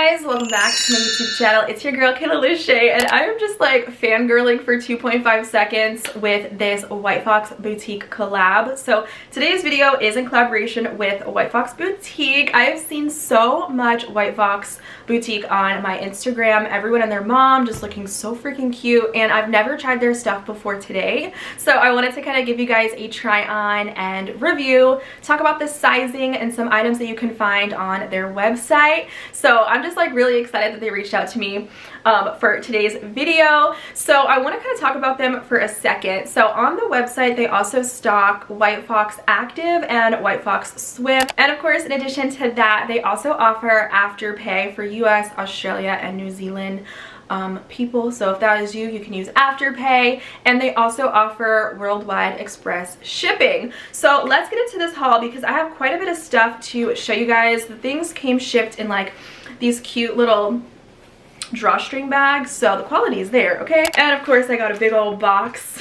guys, welcome back to my YouTube channel. It's your girl Kayla Lashae, and I am just like fangirling for 2.5 seconds with this White Fox Boutique collab. So today's video is in collaboration with White Fox Boutique. I have seen so much White Fox Boutique on my Instagram, everyone and their mom just looking so freaking cute, and I've never tried their stuff before today. So I wanted to kind of give you guys a try on and review, talk about the sizing and some items that you can find on their website. So I'm just like really excited that they reached out to me for today's video. So I want to kind of talk about them for a second. So on the website, they also stock White Fox Active and White Fox Swim. And of course, in addition to that, they also offer Afterpay for US, Australia, and New Zealand people. So if that is you, you can use Afterpay, and they also offer worldwide express shipping. So let's get into this haul because I have quite a bit of stuff to show you guys. The things came shipped in like these cute little drawstring bags, so the quality is there, okay? And of course I got a big old box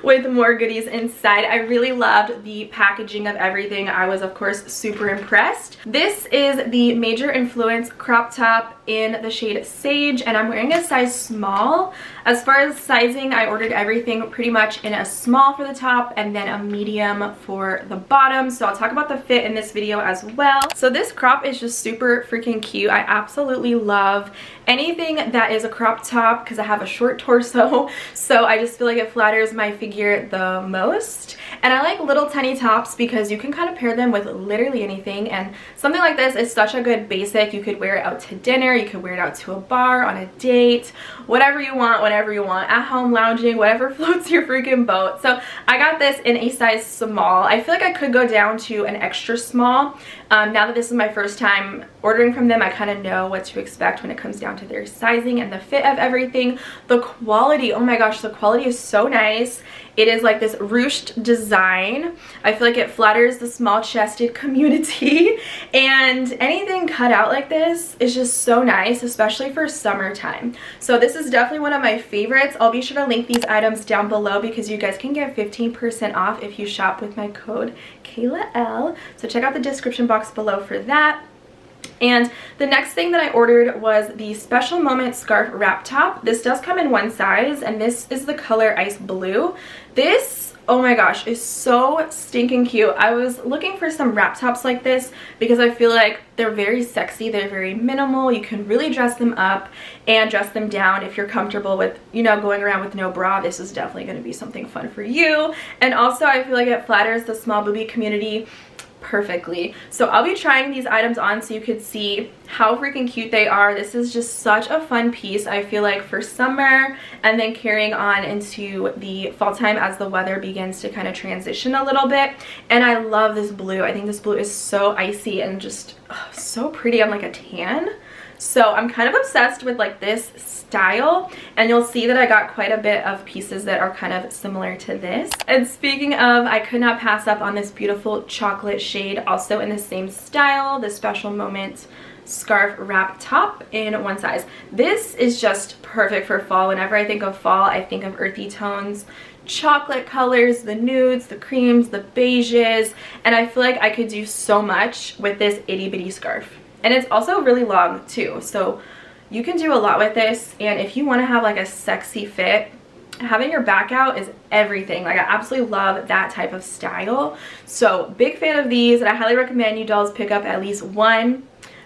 with more goodies inside. I really loved the packaging of everything. I was of course super impressed. This is the Major Influence crop top in the shade Sage, and I'm wearing a size small. As far as sizing, I ordered everything pretty much in a small for the top and then a medium for the bottom, so I'll talk about the fit in this video as well. So this crop is just super freaking cute. I absolutely love anything that is a crop top because I have a short torso, so I just feel like it flatters my figure the most. And I like little tiny tops because you can kind of pair them with literally anything, and something like this is such a good basic. You could wear it out to dinner, you could wear it out to a bar, on a date, whatever you want, whenever you want, at home lounging, whatever floats your freaking boat. So I got this in a size small. I feel like I could go down to an extra small. Now that this is my first time ordering from them, I kind of know what to expect when it comes down to their sizing and the fit of everything. The quality, oh my gosh, the quality is so nice. It is like this ruched design. I feel like it flatters the small-chested community, and anything cut out like this is just so nice, especially for summertime. So this is definitely one of my favorites. I'll be sure to link these items down below because you guys can get 15% off if you shop with my code KaylaL. So check out the description box below for that. And the next thing that I ordered was the Special Moment Scarf Wrap Top. This does come in one size, and this is the color Ice Blue. This, oh my gosh, is so stinking cute. I was looking for some wrap tops like this because I feel like they're very sexy, they're very minimal. You can really dress them up and dress them down if you're comfortable with, you know, going around with no bra. This is definitely going to be something fun for you. And also I feel like it flatters the small boobie community perfectly. So I'll be trying these items on so you could see how freaking cute they are. This is just such a fun piece, I feel like, for summer and then carrying on into the fall time as the weather begins to kind of transition a little bit. And I love this blue. I think this blue is so icy and just so pretty on like a tan. So I'm kind of obsessed with like this style, and you'll see that I got quite a bit of pieces that are kind of similar to this. And speaking of, I could not pass up on this beautiful chocolate shade, also in the same style, the Special Moment Scarf Wrap Top in one size. This is just perfect for fall. Whenever I think of fall, I think of earthy tones, chocolate colors, the nudes, the creams, the beiges, and I feel like I could do so much with this itty bitty scarf. And it's also really long too, so you can do a lot with this. And if you want to have like a sexy fit, having your back out is everything. Like, I absolutely love that type of style. So big fan of these, and I highly recommend you dolls pick up at least one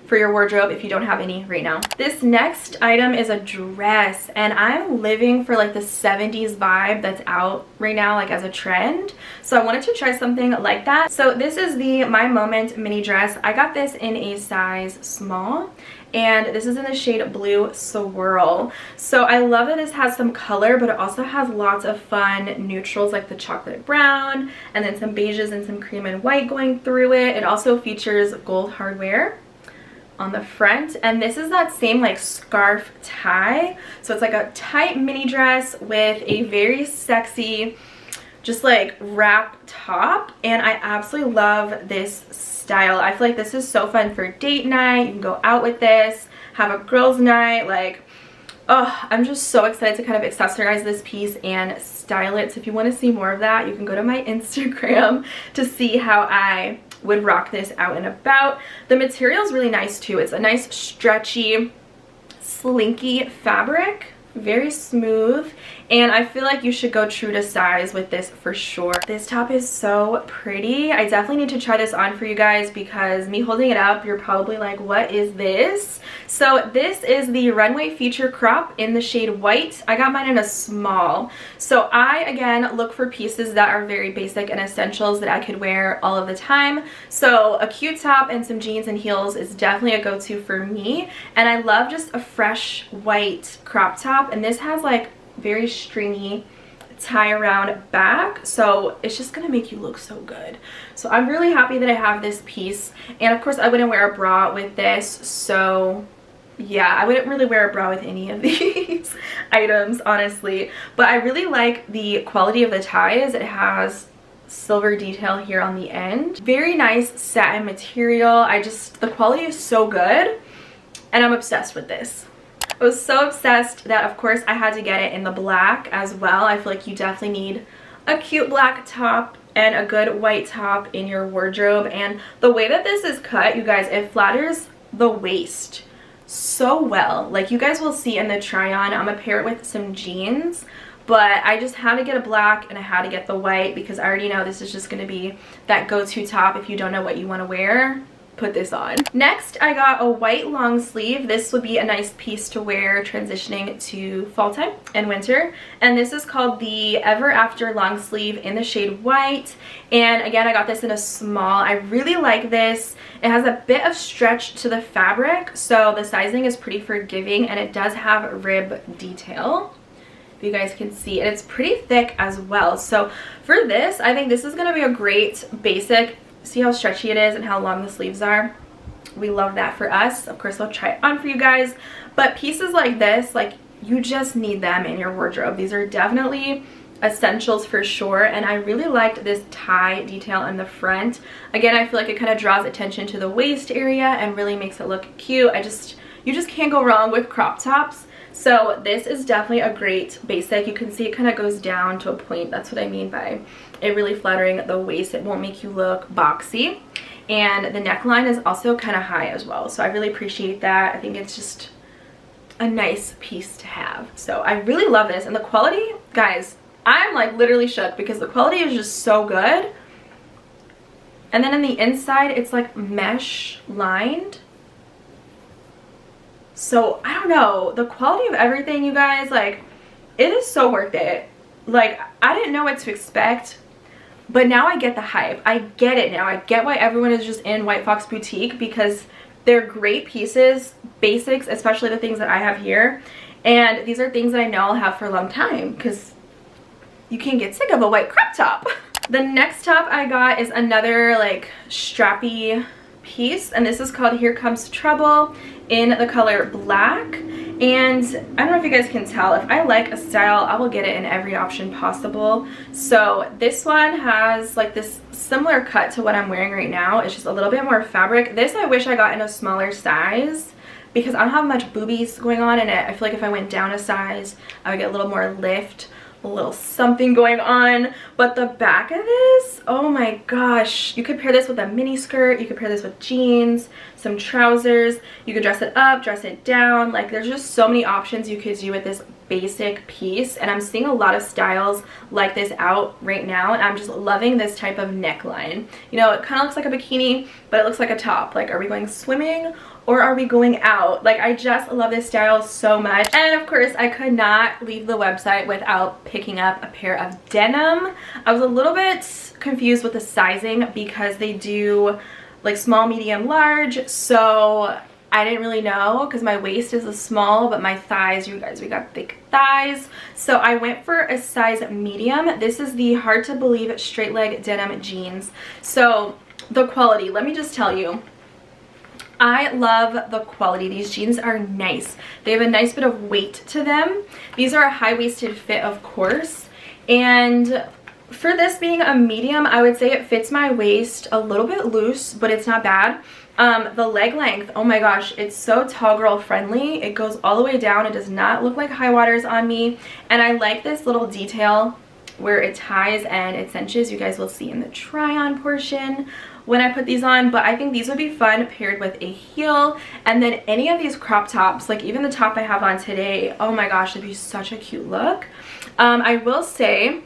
for your wardrobe if you don't have any right now. This next item is a dress, and I'm living for like the 70s vibe that's out right now, like as a trend. So I wanted to try something like that. So this is the My Moment mini dress. I got this in a size small, and this is in the shade Blue Swirl. So I love that this has some color, but it also has lots of fun neutrals like the chocolate brown, and then some beiges and some cream and white going through it. It also features gold hardware on the front, and this is that same like scarf tie. So it's like a tight mini dress with a very sexy just like wrap top, and I absolutely love this style. I feel like this is so fun for date night. You can go out with this, have a girls night, like, oh, I'm just so excited to kind of accessorize this piece and style it. So if you want to see more of that, you can go to my Instagram to see how I would rock this out and about. The material is really nice too. It's a nice stretchy, slinky fabric, very smooth, and I feel like you should go true to size with this for sure. This top is so pretty. I definitely need to try this on for you guys because me holding it up, you're probably like, what is this? So this is the Runway Feature Crop in the shade white. I got mine in a small. So I, again, look for pieces that are very basic and essentials that I could wear all of the time. So a cute top and some jeans and heels is definitely a go-to for me. And I love just a fresh white crop top. And this has like very stringy tie around back, so it's just gonna make you look so good. So I'm really happy that I have this piece, and of course I wouldn't wear a bra with this, so yeah, I wouldn't really wear a bra with any of these items, honestly. But I really like the quality of the ties. It has silver detail here on the end. Very nice satin material. The quality is so good, and I'm obsessed with this. I was so obsessed that of course I had to get it in the black as well. I feel like you definitely need a cute black top and a good white top in your wardrobe. And the way that this is cut, you guys, it flatters the waist so well. Like you guys will see in the try on, I'm gonna pair it with some jeans, but I just had to get a black and I had to get the white because I already know this is just gonna be that go-to top if you don't know what you want to wear. Put this on. Next, I got a white long sleeve. This would be a nice piece to wear transitioning to fall time and winter. And this is called the Ever After long sleeve in the shade white. And again, I got this in a small. I really like this. It has a bit of stretch to the fabric, so the sizing is pretty forgiving, and it does have rib detail. You guys can see, and it's pretty thick as well. So for this, I think this is going to be a great basic. See how stretchy it is and how long the sleeves are? We love that for us. Of course, I'll try it on for you guys. But pieces like this, like, you just need them in your wardrobe. These are definitely essentials for sure. And I really liked this tie detail in the front. Again, I feel like it kind of draws attention to the waist area and really makes it look cute. You just can't go wrong with crop tops. So this is definitely a great basic. You can see it kind of goes down to a point. That's what I mean by it really flattering the waist. It won't make you look boxy. And the neckline is also kind of high as well. So I really appreciate that. I think it's just a nice piece to have. So I really love this. And the quality, guys, I'm like literally shook because the quality is just so good. And then on the inside, it's like mesh lined. So I don't know, the quality of everything, you guys, like, it is so worth it. Like, I didn't know what to expect, but now I get the hype. I get it now. I get why everyone is just in White Fox Boutique, because they're great pieces, basics, especially the things that I have here. And these are things that I know I'll have for a long time because you can't get sick of a white crop top. The next top I got is another like strappy piece, and this is called Here Comes Trouble in the color black. And I don't know if you guys can tell, if I like a style, I will get it in every option possible. So this one has like this similar cut to what I'm wearing right now. It's just a little bit more fabric. This I wish I got in a smaller size because I don't have much boobies going on in it. I feel like if I went down a size, I would get a little more lift, a little something going on. But the back of this, oh my gosh, you could pair this with a mini skirt, you could pair this with jeans, some trousers, you could dress it up, dress it down. Like, there's just so many options you could do with this basic piece, and I'm seeing a lot of styles like this out right now, and I'm just loving this type of neckline. You know, it kind of looks like a bikini, but it looks like a top. Like, are we going swimming or are we going out? Like, I just love this style so much. And of course, I could not leave the website without picking up a pair of denim. I was a little bit confused with the sizing because they do like small, medium, large, so I didn't really know because my waist is a small, but my thighs, you guys, we got thick thighs. So I went for a size medium. This is the Hard to Believe straight leg denim jeans. So the quality, let me just tell you, I love the quality. These jeans are nice. They have a nice bit of weight to them. These are a high-waisted fit, of course. And for this being a medium, I would say it fits my waist a little bit loose, but it's not bad. The leg length, oh my gosh, it's so tall girl friendly. It goes all the way down. It does not look like high waters on me. And I like this little detail where it ties and it cinches. You guys will see in the try on portion. when I put these on, but I think these would be fun paired with a heel. And then any of these crop tops, like even the top I have on today, oh my gosh, it'd be such a cute look. I will say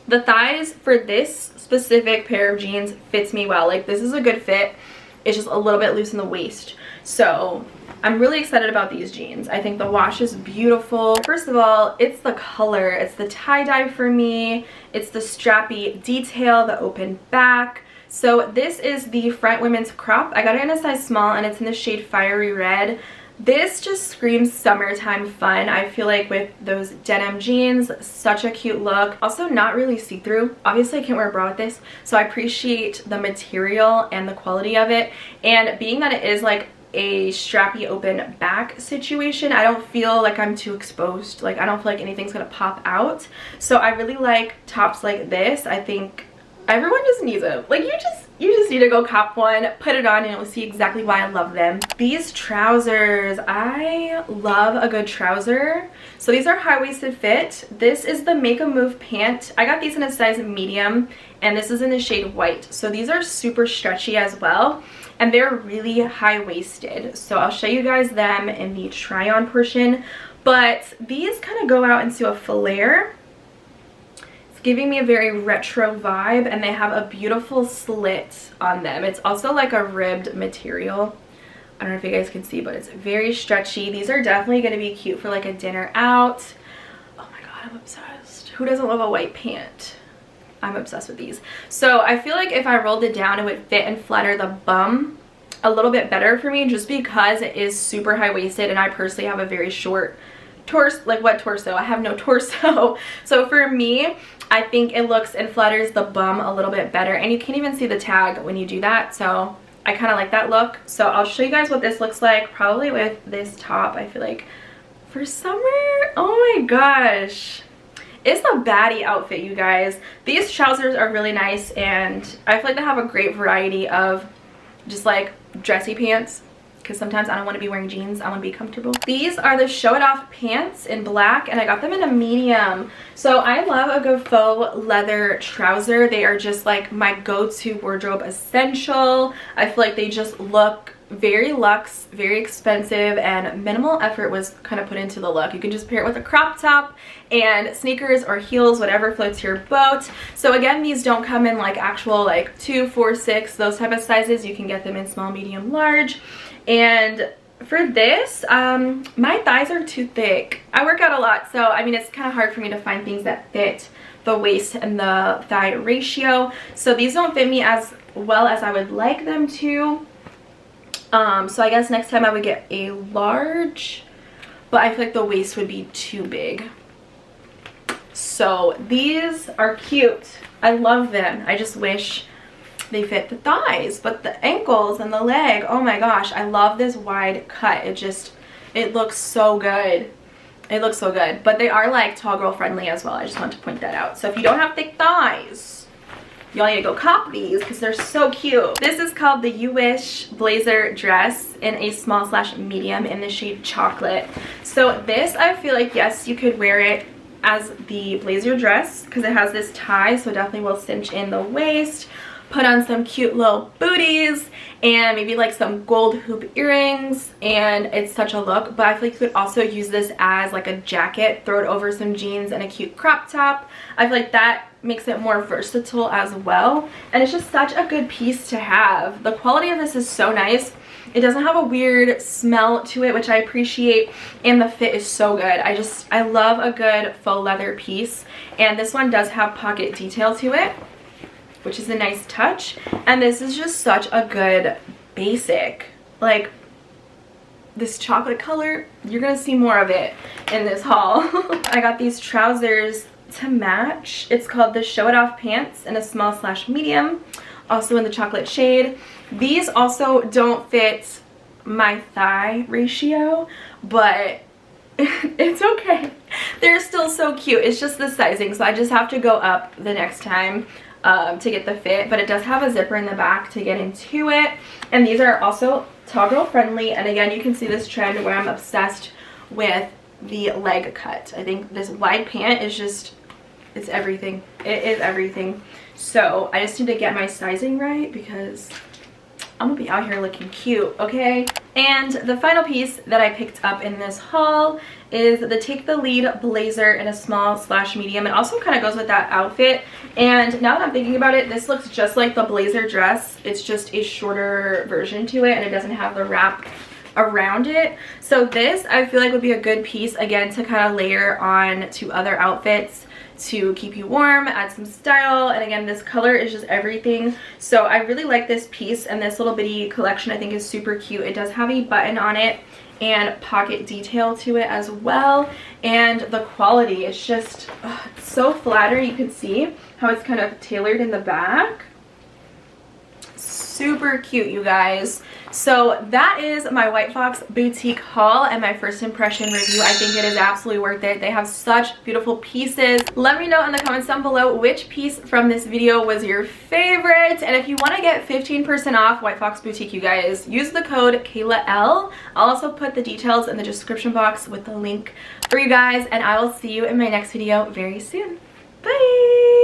the thighs for this specific pair of jeans fits me well. Like this is a good fit. It's just a little bit loose in the waist. So I'm really excited about these jeans. I think the wash is beautiful. First of all, it's the color. It's the tie-dye for me. It's the strappy detail, the open back. So this is the front women's crop. I got it in a size small and it's in the shade Fiery Red. This just screams summertime fun. I feel like with those denim jeans, such a cute look. Also not really see-through. Obviously I can't wear a bra with this, so I appreciate the material and the quality of it. And being that it is like a strappy open back situation, I don't feel like I'm too exposed. Like I don't feel like anything's gonna pop out. So I really like tops like this. I think everyone just needs it. Like you just need to go cop one, put it on, and you'll see exactly why I love them. These trousers, I love a good trouser. So these are high-waisted fit. This is the Make a Move pant. I got these in a size medium, and this is in the shade white. So these are super stretchy as well, and they're really high-waisted. So I'll show you guys them in the try-on portion. But these kind of go out into a flare, giving me a very retro vibe, and they have a beautiful slit on them. It's also like a ribbed material. I don't know if you guys can see, but it's very stretchy. These are definitely going to be cute for like a dinner out. Oh my god, I'm obsessed. Who doesn't love a white pant? I'm obsessed with these. So I feel like if I rolled it down, it would fit and flatter the bum a little bit better for me, just because it is super high-waisted and I personally have a very short torso. Like what torso? I have no torso. So for me, I think it looks and flatters the bum a little bit better, and you can't even see the tag when you do that, so I kind of like that look. So I'll show you guys what this looks like, probably with this top. I feel like for summer, oh my gosh, it's a baddie outfit, you guys. These trousers are really nice, and I feel like they have a great variety of just like dressy pants, because sometimes I don't want to be wearing jeans, I want to be comfortable. These are the Show It Off pants in black, and I got them in a medium. So I love a good faux leather trouser. They are just like my go-to wardrobe essential. I feel like they just look very luxe, very expensive, and minimal effort was kind of put into the look. You can just pair it with a crop top and sneakers or heels, whatever floats your boat. So again, these don't come in like actual like 2, 4, 6, those type of sizes. You can get them in small, medium, large. And for this, my thighs are too thick. I work out a lot, so I mean it's kind of hard for me to find things that fit the waist and the thigh ratio. So these don't fit me as well as I would like them to. So I guess next time I would get a large, but I feel like the waist would be too big. So these are cute. I love them. I just wish they fit the thighs, but the ankles and the leg, oh my gosh, I love this wide cut. It looks so good. It looks so good, but they are like tall girl friendly as well. I just want to point that out. So if you don't have thick thighs, y'all need to go cop these because they're so cute. This is called the You Wish blazer dress in a small/medium in the shade chocolate. So this, I feel like, yes, you could wear it as the blazer dress because it has this tie, so definitely will cinch in the waist. Put on some cute little booties and maybe like some gold hoop earrings, and it's such a look. But I feel like you could also use this as like a jacket, throw it over some jeans and a cute crop top. I feel like that makes it more versatile as well, and it's just such a good piece to have. The quality of this is so nice. It doesn't have a weird smell to it, which I appreciate, and the fit is so good. I love a good faux leather piece, and this one does have pocket detail to it, which is a nice touch. And this is just such a good basic. Like this chocolate color, you're gonna see more of it in this haul. I got these trousers to match. It's called the Show It Off pants in a small/medium, also in the chocolate shade. These also don't fit my thigh ratio, but it's okay. They're still so cute. It's just the sizing, so I just have to go up the next time to get the fit. But it does have a zipper in the back to get into it, and these are also tall girl friendly. And again, you can see this trend where I'm obsessed with the leg cut. I think this wide pant is just It's everything. It is everything. So I just need to get my sizing right because I'm gonna be out here looking cute, okay? And the final piece that I picked up in this haul is the Take the Lead blazer in a small/medium. It also kind of goes with that outfit. And now that I'm thinking about it, this looks just like the blazer dress. It's just a shorter version to it, and it doesn't have the wrap around it. So this, I feel like, would be a good piece, again, to kind of layer on to other outfits to keep you warm, add some style. And again, this color is just everything. So I really like this piece, and this little bitty collection I think is super cute. It does have a button on it and pocket detail to it as well. And the quality is just it's so flattering. You can see how it's kind of tailored in the back. Super cute, you guys. So that is my White Fox boutique haul and my first impression review. I think it is absolutely worth it. They have such beautiful pieces. Let me know in the comments down below which piece from this video was your favorite. And if you want to get 15% off White Fox Boutique, you guys, use the code KaylaL. I'll also put the details in the description box with the link for you guys, and I will see you in my next video very soon. Bye!